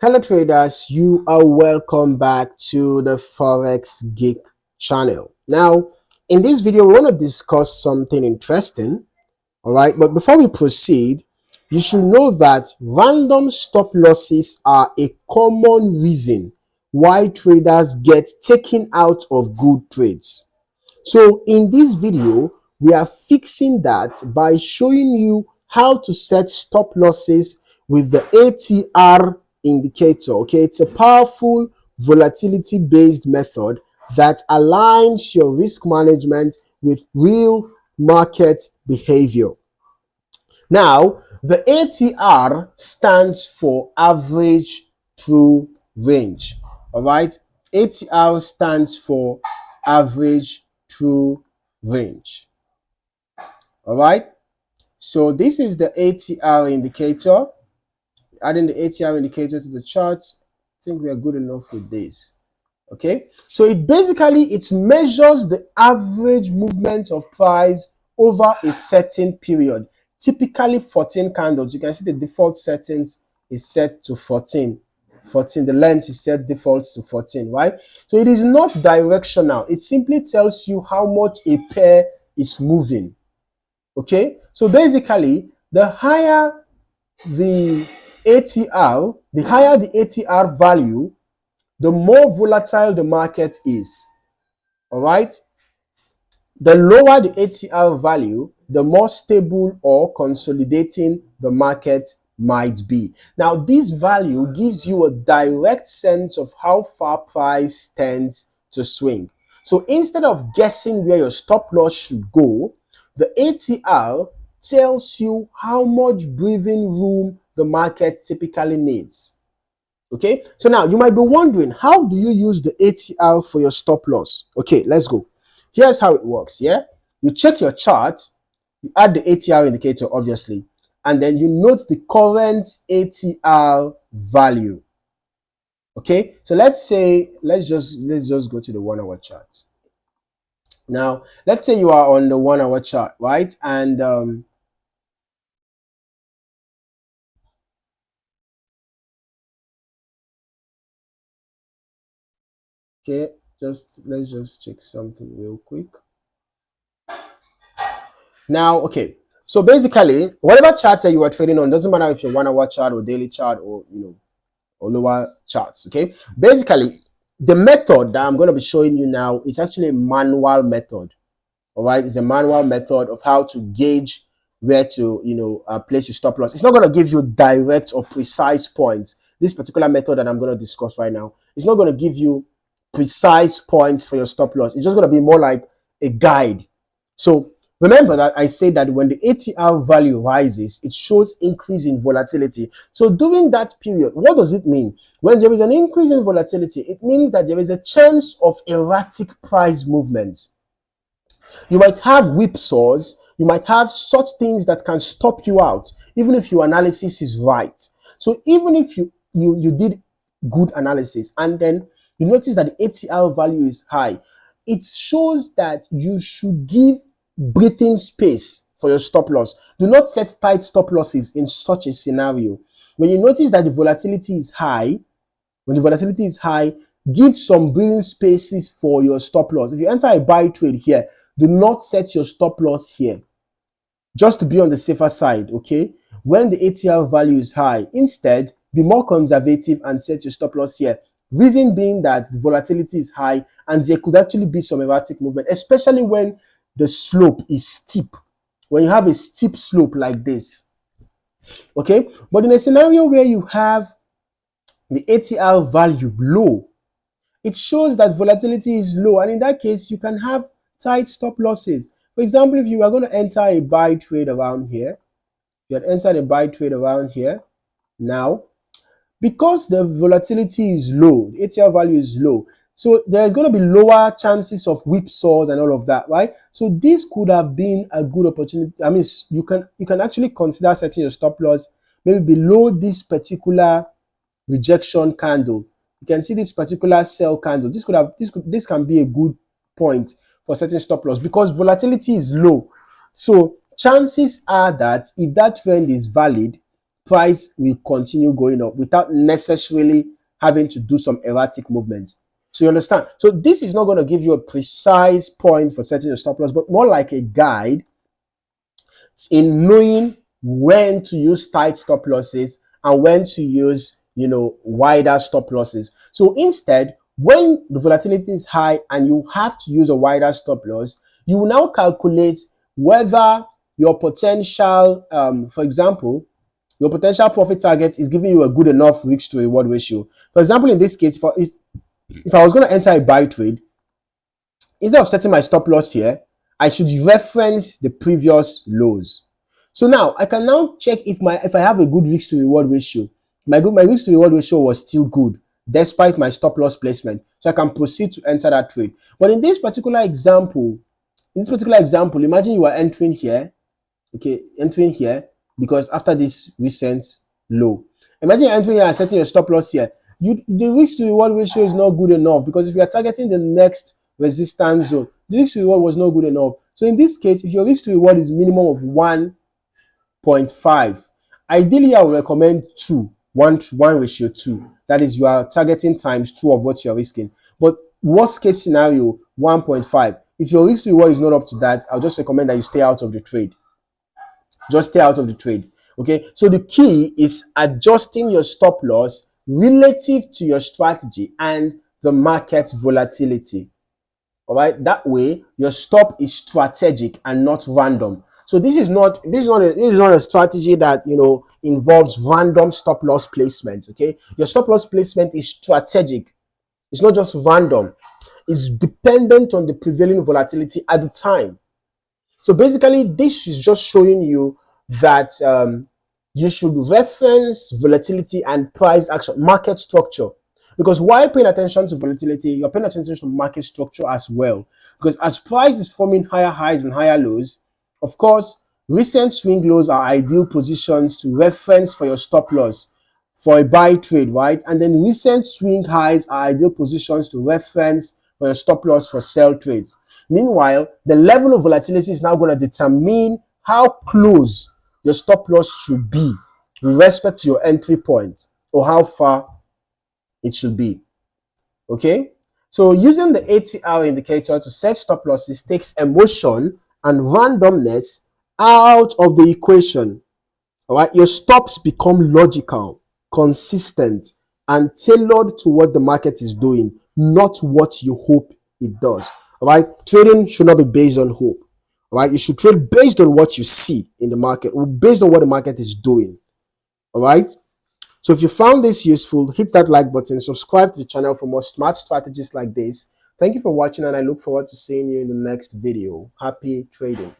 Hello traders, you are welcome back to the Forex Geek channel. Now, in this video, we want to discuss something interesting, all right? But before we proceed, you should know that random stop losses are a common reason why traders get taken out of good trades. So in this video, we are fixing that by showing you how to set stop losses with the ATR indicator. Okay, it's a powerful volatility based method that aligns your risk management with real market behavior. Now, the ATR stands for average true range. All right, ATR stands for average true range. All right, so this is the ATR indicator. Adding the ATR indicator to the charts, I think we are good enough with this. Okay, so it measures the average movement of price over a certain period, typically 14 candles. You can see the default settings is set to 14. The length is set default to 14, right? So it is not directional. It simply tells you how much a pair is moving. Okay, so basically, the higher the ATR, the higher the ATR value, the more volatile the market is. All right, the lower the ATR value, the more stable or consolidating the market might be. Now, this value gives you a direct sense of how far price tends to swing. So instead of guessing where your stop loss should go, the ATR tells you how much breathing room the market typically needs. Okay, so now you might be wondering, how do you use the ATR for your stop loss? Okay, let's go. Here's how it works. Yeah, you check your chart, you add the ATR indicator, obviously, and then you note the current ATR value. Okay, so let's just go to the 1 hour chart. Now, let's say you are on the 1 hour chart, right? And okay, let's just check something real quick. Now, okay, so basically, whatever chart that you are trading on, doesn't matter if you're 1 hour chart or daily chart or or lower charts. Okay, basically, the method that I'm going to be showing you now is actually a manual method. All right, it's a manual method of how to gauge where to place your stop loss. It's not going to give you direct or precise points. This particular method that I'm going to discuss right now, it's not going to give you precise points for your stop loss. It's just going to be more like a guide. So remember that I said that when the ATR value rises, it shows increase in volatility. So during that period, what does it mean? When there is an increase in volatility, it means that there is a chance of erratic price movements. You might have whipsaws, you might have such things that can stop you out, even if your analysis is right. So even if you did good analysis and then you notice that the ATR value is high, it shows that you should give breathing space for your stop loss. Do not set tight stop losses in such a scenario. When you notice that the volatility is high, give some breathing spaces for your stop loss. If you enter a buy trade here, do not set your stop loss here, just to be on the safer side, okay? When the ATR value is high, instead, be more conservative and set your stop loss here. Reason being that the volatility is high and there could actually be some erratic movement, especially when the slope is steep. When you have a steep slope like this, okay? But in a scenario where you have the ATR value low, it shows that volatility is low, and in that case, you can have tight stop losses. For example, if you are going to enter a buy trade around here, you had entered a buy trade around here. Now, because the volatility is low, the ATR value is low, so there is going to be lower chances of whipsaws and all of that, right? So this could have been a good opportunity. I mean, you can actually consider setting your stop loss maybe below this particular rejection candle. You can see this particular sell candle. This can be a good point for setting stop loss because volatility is low. So chances are that if that trend is valid, price will continue going up without necessarily having to do some erratic movements. So you understand? So this is not going to give you a precise point for setting your stop loss, but more like a guide in knowing when to use tight stop losses and when to use, wider stop losses. So instead, when the volatility is high and you have to use a wider stop loss, you will now calculate whether your potential, for example, your potential profit target is giving you a good enough risk to reward ratio. For example, in this case, if I was going to enter a buy trade, instead of setting my stop loss here, I should reference the previous lows. So now I can now check if I have a good risk to reward ratio. My risk to reward ratio was still good despite my stop loss placement. So I can proceed to enter that trade. But in this particular example, imagine you are entering here, because after this recent low. Imagine you're entering here and setting your stop loss here. The risk to reward ratio is not good enough, because if you are targeting the next resistance zone, the risk to reward was not good enough. So in this case, if your risk to reward is minimum of 1.5, ideally I would recommend 1 ratio 2. That is, you are targeting times 2 of what you're risking. But worst case scenario, 1.5. If your risk to reward is not up to that, I'll just recommend that you stay out of the trade. Just stay out of the trade. Okay, so the key is adjusting your stop loss relative to your strategy and the market volatility. All right, that way your stop is strategic and not random. So this is not a strategy that involves random stop loss placement. Okay, your stop loss placement is strategic. It's not just random. It's dependent on the prevailing volatility at the time. So basically, this is just showing you that you should reference volatility and price action, market structure. Because while paying attention to volatility, you're paying attention to market structure as well. Because as price is forming higher highs and higher lows, of course, recent swing lows are ideal positions to reference for your stop loss for a buy trade, right? And then recent swing highs are ideal positions to reference for your stop loss for sell trades. Meanwhile, the level of volatility is now going to determine how close your stop loss should be with respect to your entry point, or how far it should be. Okay, so using the ATR indicator to set stop losses takes emotion and randomness out of the equation. All right, your stops become logical, consistent, and tailored to what the market is doing, not what you hope it does. All right, trading should not be based on hope. All right, you should trade based on what you see in the market, or based on what the market is doing. All right. So if you found this useful, hit that like button, subscribe to the channel for more smart strategies like this. Thank you for watching, and I look forward to seeing you in the next video. Happy trading.